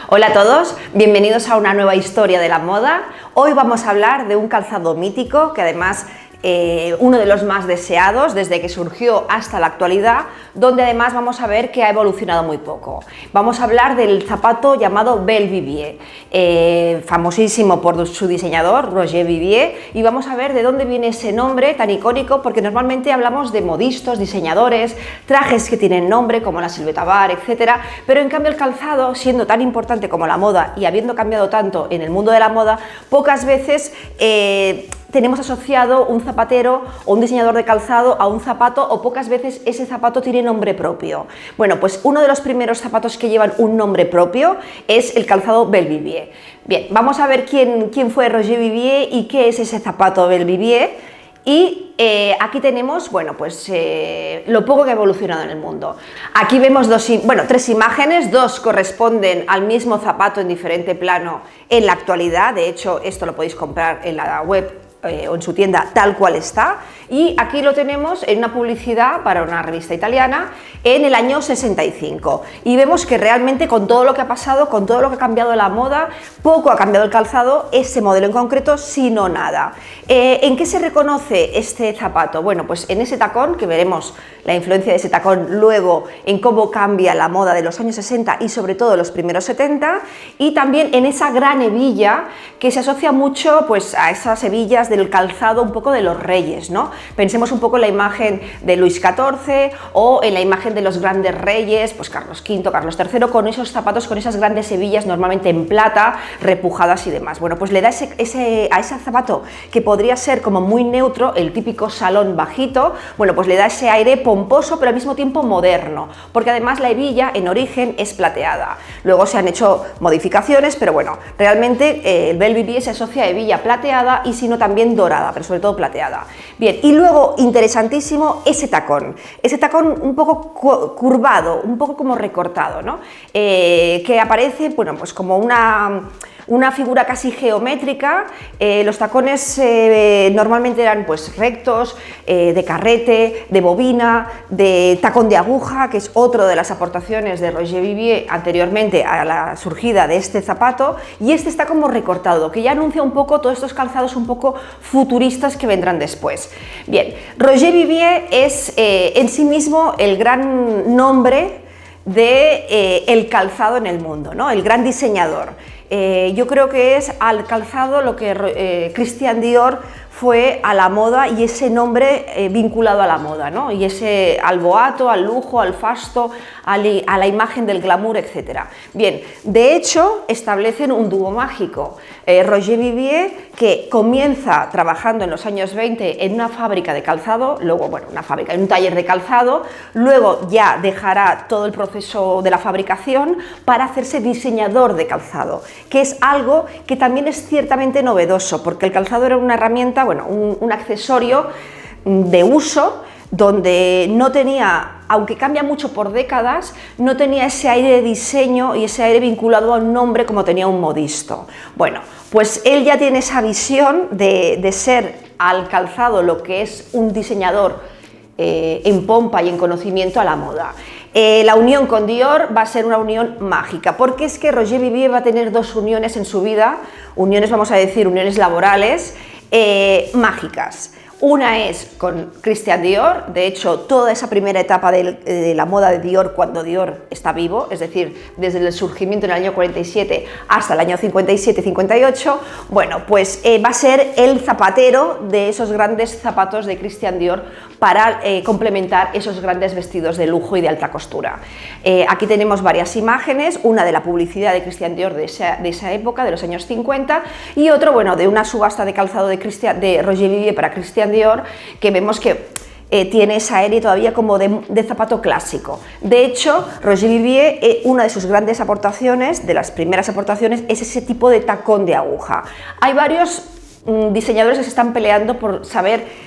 Hola a todos, bienvenidos a una nueva historia de la moda. Hoy vamos a hablar de un calzado mítico que además uno de los más deseados desde que surgió hasta la actualidad, donde además vamos a ver que ha evolucionado muy poco. Vamos a hablar del zapato llamado Belle Vivier, famosísimo por su diseñador Roger Vivier, y vamos a ver de dónde viene ese nombre tan icónico, porque normalmente hablamos de modistas, diseñadores, trajes que tienen nombre como la Silueta Bar, etcétera, pero en cambio el calzado, siendo tan importante como la moda y habiendo cambiado tanto en el mundo de la moda, pocas veces tenemos asociado un zapatero o un diseñador de calzado a un zapato, o pocas veces ese zapato tiene nombre propio. Bueno, pues uno de los primeros zapatos que llevan un nombre propio es el calzado Belle Vivier. Bien, vamos a ver quién fue Roger Vivier y qué es ese zapato Belle Vivier. Y aquí tenemos, bueno, pues lo poco que ha evolucionado en el mundo. Aquí vemos tres imágenes, dos corresponden al mismo zapato en diferente plano en la actualidad. De hecho, esto lo podéis comprar en la web o en su tienda tal cual está, y aquí lo tenemos en una publicidad para una revista italiana en el año 65, y vemos que realmente con todo lo que ha pasado, con todo lo que ha cambiado la moda, poco ha cambiado el calzado, ese modelo en concreto, sino nada. ¿En qué se reconoce este zapato? Bueno, pues en ese tacón, que veremos la influencia de ese tacón luego en cómo cambia la moda de los años 60 y sobre todo los primeros 70, y también en esa gran hebilla que se asocia mucho pues a esas hebillas del calzado un poco de los reyes, ¿no? Pensemos un poco en la imagen de Luis XIV o en la imagen de los grandes reyes, pues Carlos V, Carlos III, con esos zapatos, con esas grandes hebillas normalmente en plata, repujadas y demás. Bueno, pues le da a ese zapato, que podría ser como muy neutro, el típico salón bajito, bueno, pues le da ese aire pomposo pero al mismo tiempo moderno, porque además la hebilla en origen es plateada. Luego se han hecho modificaciones, pero bueno, realmente el Belle Vivier se asocia a hebilla plateada y si no también dorada, pero sobre todo plateada. Bien, y luego interesantísimo ese tacón un poco curvado, un poco como recortado, ¿no? Que aparece, bueno, pues como una figura casi geométrica. Los tacones normalmente eran pues rectos, de carrete, de bobina, de tacón de aguja, que es otro de las aportaciones de Roger Vivier anteriormente a la surgida de este zapato, y este está como recortado, que ya anuncia un poco todos estos calzados un poco futuristas que vendrán después. Bien, Roger Vivier es en sí mismo el gran nombre de el calzado en el mundo, ¿no? El gran diseñador. Yo creo que es al calzado lo que Christian Dior fue a la moda, y ese nombre vinculado a la moda, ¿no? Y ese al boato, al lujo, al fasto, a la imagen del glamour, etc. Bien, de hecho establecen un dúo mágico. Roger Vivier, que comienza trabajando en los años 20 en una fábrica de calzado, luego, bueno, en un taller de calzado, luego ya dejará todo el proceso de la fabricación para hacerse diseñador de calzado, que es algo que también es ciertamente novedoso, porque el calzado era una herramienta, bueno, un accesorio de uso, donde no tenía, aunque cambia mucho por décadas, no tenía ese aire de diseño y ese aire vinculado a un nombre como tenía un modisto. Bueno, pues él ya tiene esa visión de ser al calzado lo que es un diseñador en pompa y en conocimiento a la moda. La unión con Dior va a ser una unión mágica, porque es que Roger Vivier va a tener dos uniones en su vida, uniones, vamos a decir, uniones laborales mágicas. Una es con Christian Dior. De hecho, toda esa primera etapa de la moda de Dior, cuando Dior está vivo, es decir, desde el surgimiento en el año 47 hasta el año 57-58, bueno, pues va a ser el zapatero de esos grandes zapatos de Christian Dior para complementar esos grandes vestidos de lujo y de alta costura. Aquí tenemos varias imágenes, una de la publicidad de Christian Dior de esa época, de los años 50, y otro, bueno, de una subasta de calzado de Roger Vivier para Christian Dior, que vemos que tiene ese aire todavía como de zapato clásico. De hecho, Roger Vivier, una de sus grandes aportaciones, de las primeras aportaciones, es ese tipo de tacón de aguja. Hay varios diseñadores que se están peleando por saber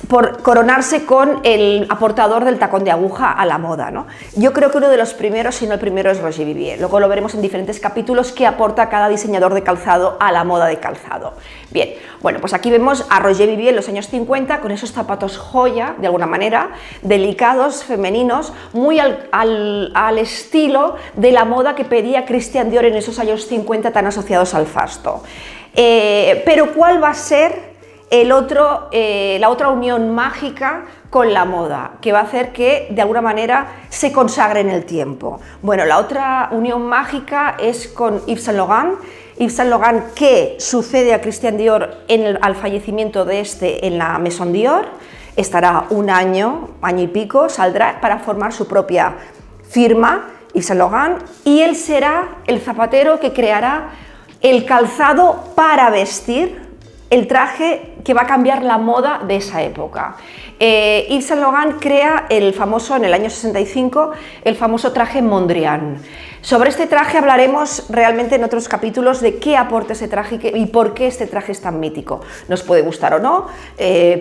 por coronarse con el aportador del tacón de aguja a la moda, ¿no? Yo creo que uno de los primeros, si no el primero, es Roger Vivier. Luego lo veremos en diferentes capítulos que aporta cada diseñador de calzado a la moda de calzado. Bien, bueno, pues aquí vemos a Roger Vivier en los años 50 con esos zapatos joya, de alguna manera, delicados, femeninos, muy al estilo de la moda que pedía Christian Dior en esos años 50 tan asociados al fasto. Pero ¿cuál va a ser la otra unión mágica con la moda, que va a hacer que de alguna manera se consagre en el tiempo? Bueno, la otra unión mágica es con Yves Saint Laurent. Yves Saint Laurent, que sucede a Christian Dior al fallecimiento de este en la Maison Dior, estará un año y pico, saldrá para formar su propia firma, Yves Saint Laurent, y él será el zapatero que creará el calzado para vestir, el traje que va a cambiar la moda de esa época. Yves Saint Laurent crea en el año 65, el famoso traje Mondrian. Sobre este traje hablaremos realmente en otros capítulos de qué aporta ese traje y por qué este traje es tan mítico. Nos puede gustar o no,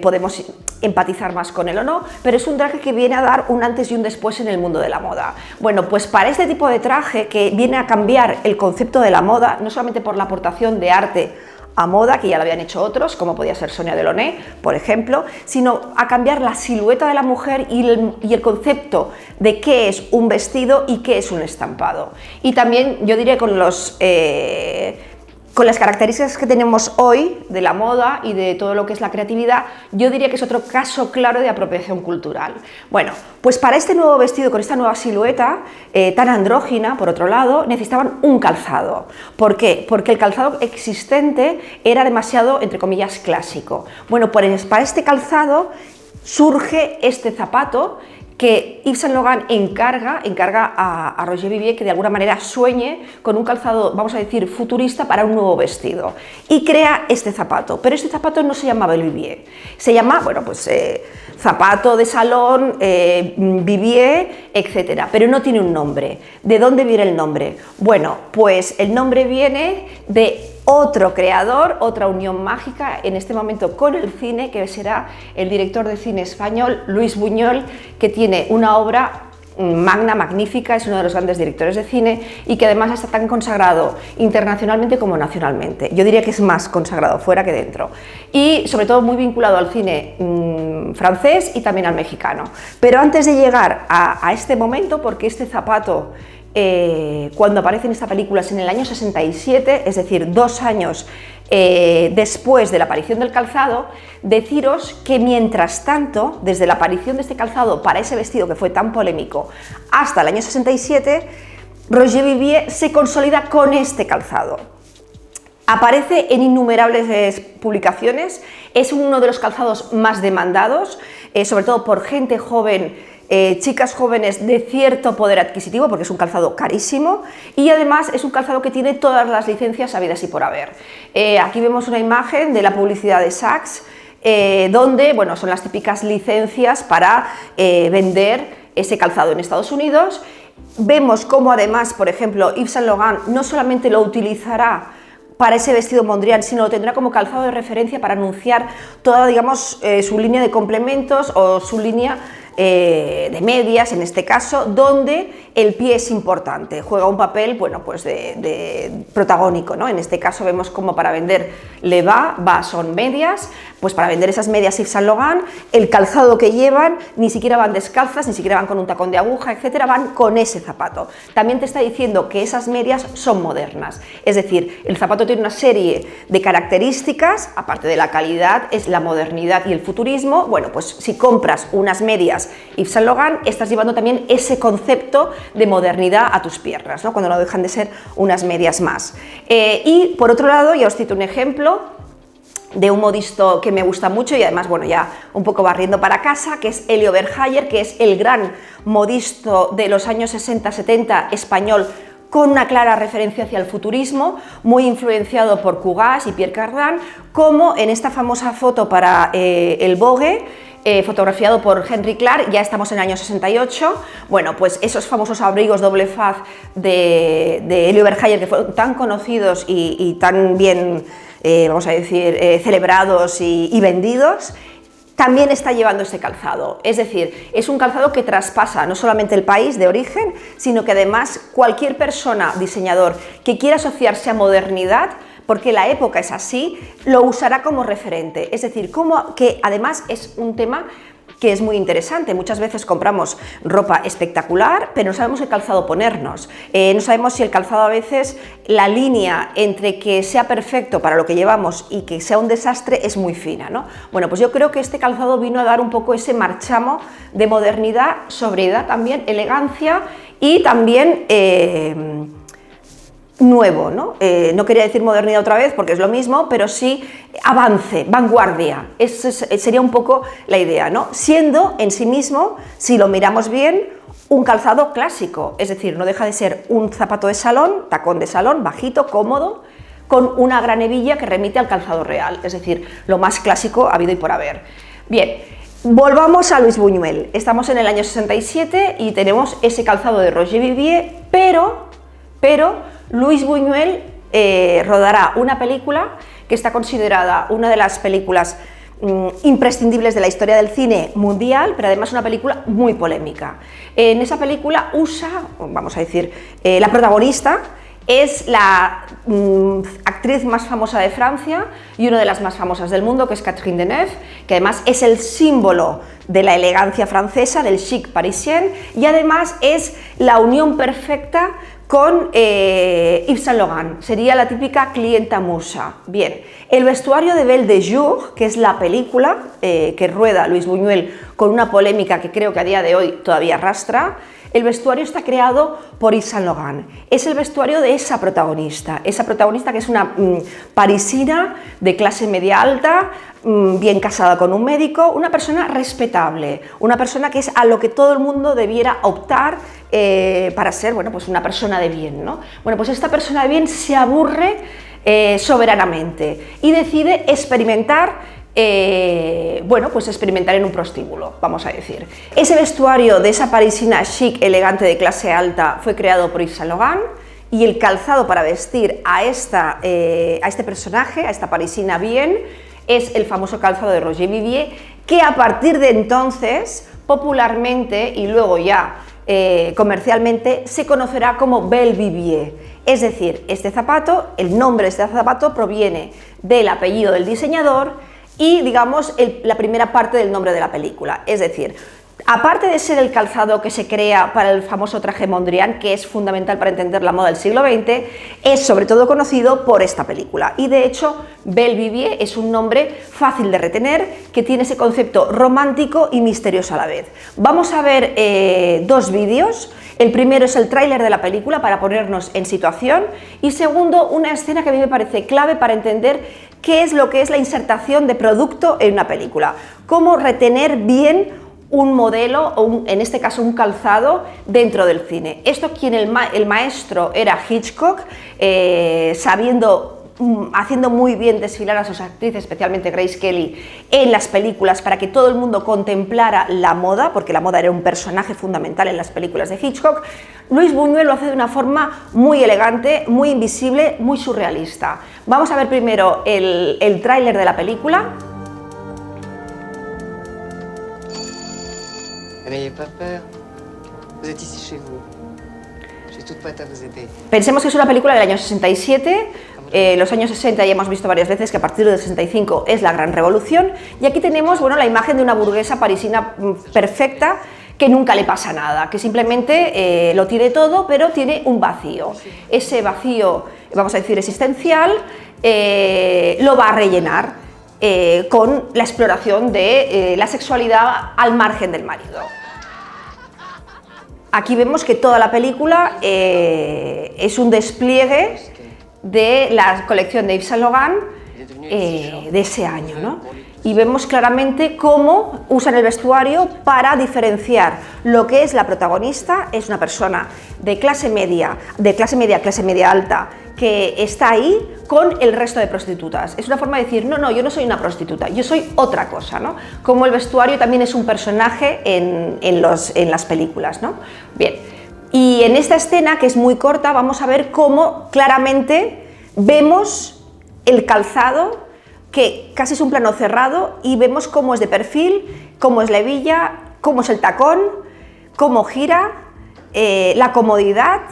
podemos empatizar más con él o no, pero es un traje que viene a dar un antes y un después en el mundo de la moda. Bueno, pues para este tipo de traje que viene a cambiar el concepto de la moda, no solamente por la aportación de arte a moda, que ya lo habían hecho otros, como podía ser Sonia Delaunay, por ejemplo, sino a cambiar la silueta de la mujer y el concepto de qué es un vestido y qué es un estampado. Y también, yo diría, con las características que tenemos hoy de la moda y de todo lo que es la creatividad, yo diría que es otro caso claro de apropiación cultural. Bueno, pues para este nuevo vestido, con esta nueva silueta tan andrógina, por otro lado, necesitaban un calzado. ¿Por qué? Porque el calzado existente era demasiado, entre comillas, clásico. Bueno, pues para este calzado surge este zapato que Yves Saint Laurent encarga a Roger Vivier que de alguna manera sueñe con un calzado, vamos a decir, futurista para un nuevo vestido, y crea este zapato. Pero este zapato no se llamaba el Vivier, se llama, bueno, pues zapato de salón, Vivier, etcétera, pero no tiene un nombre. ¿De dónde viene el nombre? Bueno, pues el nombre viene de otro creador, otra unión mágica en este momento con el cine, que será el director de cine español, Luis Buñuel, que tiene una obra magnífica, es uno de los grandes directores de cine y que además está tan consagrado internacionalmente como nacionalmente. Yo diría que es más consagrado fuera que dentro, y sobre todo muy vinculado al cine francés y también al mexicano. Pero antes de llegar a este momento, porque este zapato cuando aparece en esta película es en el año 67, es decir, 2 años después de la aparición del calzado, deciros que mientras tanto, desde la aparición de este calzado para ese vestido que fue tan polémico hasta el año 67, Roger Vivier se consolida con este calzado. Aparece en innumerables publicaciones, es uno de los calzados más demandados, sobre todo por gente joven, chicas jóvenes de cierto poder adquisitivo, porque es un calzado carísimo, y además es un calzado que tiene todas las licencias habidas y por haber. Aquí vemos una imagen de la publicidad de Saks, donde, bueno, son las típicas licencias para vender ese calzado en Estados Unidos. Vemos cómo además, por ejemplo, Yves Saint Laurent no solamente lo utilizará para ese vestido Mondrian, sino lo tendrá como calzado de referencia para anunciar toda, digamos, su línea de complementos o su línea de medias, en este caso, donde el pie es importante, juega un papel, bueno, pues de protagónico, ¿no? En este caso vemos como para vender le va son medias, pues para vender esas medias Yves Saint Laurent, el calzado que llevan ni siquiera van descalzas, ni siquiera van con un tacón de aguja, etcétera, van con ese zapato. También te está diciendo que esas medias son modernas, es decir, el zapato tiene una serie de características, aparte de la calidad, es la modernidad y el futurismo. Bueno, pues si compras unas medias Yves Saint Laurent, estás llevando también ese concepto de modernidad a tus piernas, ¿no? Cuando no dejan de ser unas medias más. Y por otro lado, ya os cito un ejemplo de un modisto que me gusta mucho y además, bueno, ya un poco barriendo para casa, que es Elio Verhaer, que es el gran modisto de los años 60-70 español, con una clara referencia hacia el futurismo, muy influenciado por Cugas y Pierre Cardin, como en esta famosa foto para el Vogue, fotografiado por Henry Clark, ya estamos en el año 68, bueno, pues esos famosos abrigos doble faz de Elio Verhaer, que fueron tan conocidos y tan bien, vamos a decir, celebrados y vendidos, también está llevando ese calzado. Es decir, es un calzado que traspasa no solamente el país de origen, sino que además cualquier persona, diseñador, que quiera asociarse a modernidad, porque la época es así, lo usará como referente. Es decir, que además es un tema que es muy interesante. Muchas veces compramos ropa espectacular, pero no sabemos qué calzado ponernos. No sabemos si el calzado, a veces, la línea entre que sea perfecto para lo que llevamos y que sea un desastre es muy fina, ¿no? Bueno, pues yo creo que este calzado vino a dar un poco ese marchamo de modernidad, sobriedad también, elegancia y también nuevo, ¿no? No quería decir modernidad otra vez porque es lo mismo, pero sí avance, vanguardia. Esa sería un poco la idea, ¿no? Siendo en sí mismo, si lo miramos bien, un calzado clásico, es decir, no deja de ser un zapato de salón, tacón de salón, bajito, cómodo, con una gran hebilla que remite al calzado real, es decir, lo más clásico habido y por haber. Bien, volvamos a Louis Buñuel. Estamos en el año 67 y tenemos ese calzado de Roger Vivier, pero Louis Buñuel rodará una película que está considerada una de las películas imprescindibles de la historia del cine mundial, pero además una película muy polémica. En esa película vamos a decir, la protagonista es la actriz más famosa de Francia y una de las más famosas del mundo, que es Catherine Deneuve, que además es el símbolo de la elegancia francesa, del chic parisien, y además es la unión perfecta con Yves Saint Laurent, sería la típica clienta musa. Bien, el vestuario de Belle de Jour, que es la película que rueda Louis Buñuel con una polémica que creo que a día de hoy todavía arrastra, el vestuario está creado por Yves Saint Laurent. Es el vestuario de esa protagonista que es una parisina de clase media alta, bien casada con un médico, una persona respetable, una persona que es a lo que todo el mundo debiera optar para ser, bueno, pues una persona de bien, ¿no? Bueno, pues esta persona de bien se aburre soberanamente y decide experimentar, bueno, pues experimentar en un prostíbulo, vamos a decir. Ese vestuario de esa parisina chic, elegante, de clase alta, fue creado por Yves Saint Laurent, y el calzado para vestir a este personaje, a esta parisina bien, es el famoso calzado de Roger Vivier, que a partir de entonces, popularmente y luego ya comercialmente, se conocerá como Belle Vivier. Es decir, este zapato, el nombre de este zapato proviene del apellido del diseñador y, digamos, la primera parte del nombre de la película. Es decir, aparte de ser el calzado que se crea para el famoso traje Mondrian, que es fundamental para entender la moda del siglo XX, es sobre todo conocido por esta película. Y de hecho, Belle Vivier es un nombre fácil de retener, que tiene ese concepto romántico y misterioso a la vez. Vamos a ver dos vídeos. El primero es el tráiler de la película para ponernos en situación, y segundo, una escena que a mí me parece clave para entender qué es lo que es la insertación de producto en una película, cómo retener bien un modelo o en este caso un calzado dentro del cine. Esto, el maestro era Hitchcock, haciendo muy bien desfilar a sus actrices, especialmente Grace Kelly, en las películas, para que todo el mundo contemplara la moda, porque la moda era un personaje fundamental en las películas de Hitchcock. Louis Buñuel lo hace de una forma muy elegante, muy invisible, muy surrealista. Vamos a ver primero el tráiler de la película. N'ayez pas peur, vous êtes ici chez vous. Je suis toute prête à vous aider. Pensemos que es una película del año 67, los años 60 ya hemos visto varias veces que a partir del 65 es la gran revolución, y aquí tenemos, bueno, la imagen de una burguesa parisina perfecta, que nunca le pasa nada, que simplemente lo tiene todo, pero tiene un vacío. Ese vacío, vamos a decir, existencial, lo va a rellenar con la exploración de la sexualidad al margen del marido. Aquí vemos que toda la película es un despliegue de la colección de Yves Saint Laurent de ese año, ¿no? Y vemos claramente cómo usan el vestuario para diferenciar lo que es la protagonista. Es una persona de clase media, clase media alta, que está ahí con el resto de prostitutas. Es una forma de decir, no, yo no soy una prostituta, yo soy otra cosa, ¿no? Como el vestuario también es un personaje en las películas, ¿no? Bien, y en esta escena, que es muy corta, vamos a ver cómo claramente vemos el calzado que casi es un plano cerrado y vemos cómo es de perfil, cómo es la hebilla, cómo es el tacón, cómo gira, la comodidad.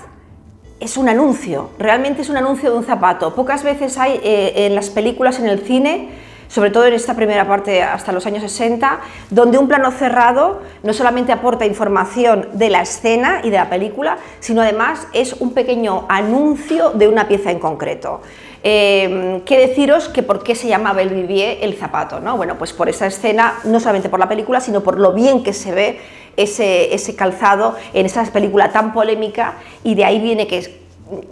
Es un anuncio, realmente es un anuncio de un zapato. Pocas veces hay en las películas, en el cine, sobre todo en esta primera parte hasta los años 60, donde un plano cerrado no solamente aporta información de la escena y de la película, sino además es un pequeño anuncio de una pieza en concreto. ¿Qué deciros que por qué se llama Belle Vivier el zapato, ¿no? Bueno, pues por esa escena, no solamente por la película, sino por lo bien que se ve ese calzado en esa película tan polémica, y de ahí viene que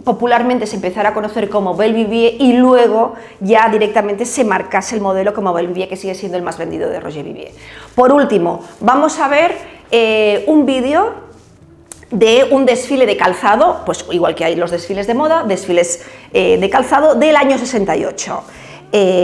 popularmente se empezara a conocer como Belle Vivier y luego ya directamente se marcase el modelo como Belle Vivier, que sigue siendo el más vendido de Roger Vivier. Por último, vamos a ver un vídeo de un desfile de calzado, pues igual que hay los desfiles de moda, desfiles de calzado del año 68.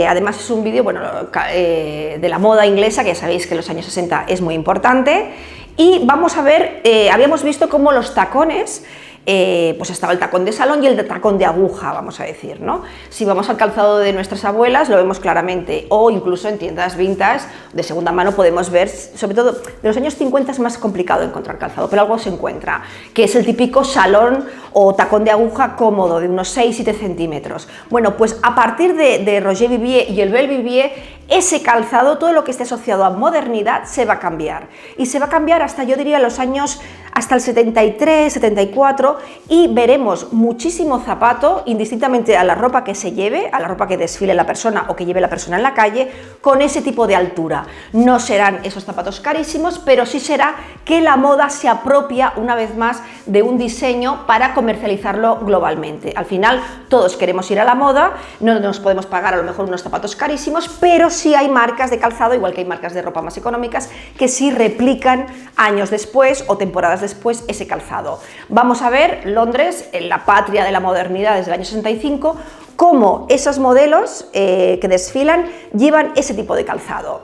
Además es un vídeo, bueno, de la moda inglesa, que ya sabéis que en los años 60 es muy importante, y vamos a ver, habíamos visto cómo los tacones, pues estaba el tacón de salón y el tacón de aguja, vamos a decir, ¿no? Si vamos al calzado de nuestras abuelas lo vemos claramente, o incluso en tiendas vintage de segunda mano podemos ver, sobre todo de los años 50 es más complicado encontrar calzado, pero algo se encuentra, que es el típico salón o tacón de aguja cómodo de unos 6-7 centímetros. Bueno, pues a partir de Roger Vivier y el Belle Vivier, ese calzado, todo lo que esté asociado a modernidad se va a cambiar, y se va a cambiar hasta, yo diría, los años hasta el 73, 74, y veremos muchísimo zapato, indistintamente a la ropa que se lleve, a la ropa que desfile la persona o que lleve la persona en la calle, con ese tipo de altura. No serán esos zapatos carísimos, pero sí será que la moda se apropia una vez más de un diseño para comercializarlo globalmente. Al final todos queremos ir a la moda, no nos podemos pagar a lo mejor unos zapatos carísimos, pero sí hay marcas de calzado, igual que hay marcas de ropa más económicas, que sí replican años después o temporadas después ese calzado. Vamos a ver Londres, en la patria de la modernidad desde el año 65, cómo esos modelos que desfilan llevan ese tipo de calzado.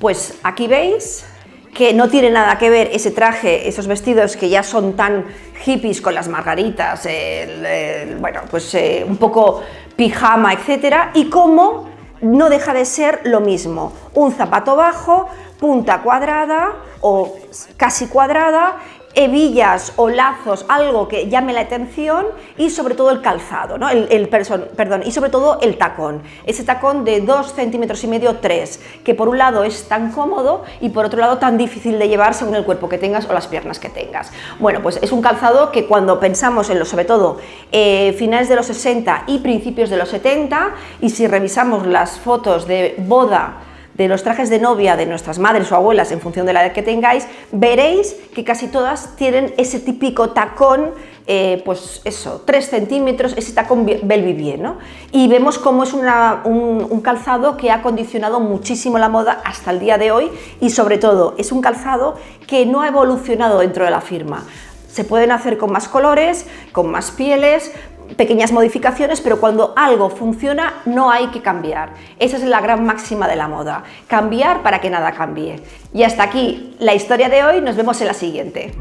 Pues aquí veis que no tiene nada que ver ese traje, esos vestidos que ya son tan hippies con las margaritas, bueno, pues un poco pijama, etcétera, y cómo no deja de ser lo mismo, un zapato bajo, punta cuadrada o casi cuadrada, hebillas o lazos, algo que llame la atención, y sobre todo el calzado, ¿no? Y sobre todo el tacón, ese tacón de 2,5 centímetros, 3, que por un lado es tan cómodo y por otro lado tan difícil de llevar según el cuerpo que tengas o las piernas que tengas. Bueno, pues es un calzado que cuando pensamos en sobre todo finales de los 60 y principios de los 70, y si revisamos las fotos de boda de los trajes de novia de nuestras madres o abuelas, en función de la edad que tengáis, veréis que casi todas tienen ese típico tacón, pues eso, 3 centímetros, ese tacón Belle Vivier, ¿no? Y vemos cómo es un calzado que ha condicionado muchísimo la moda hasta el día de hoy, y sobre todo es un calzado que no ha evolucionado dentro de la firma. Se pueden hacer con más colores, con más pieles, pequeñas modificaciones, pero cuando algo funciona no hay que cambiar. Esa es la gran máxima de la moda, cambiar para que nada cambie. Y hasta aquí la historia de hoy, nos vemos en la siguiente.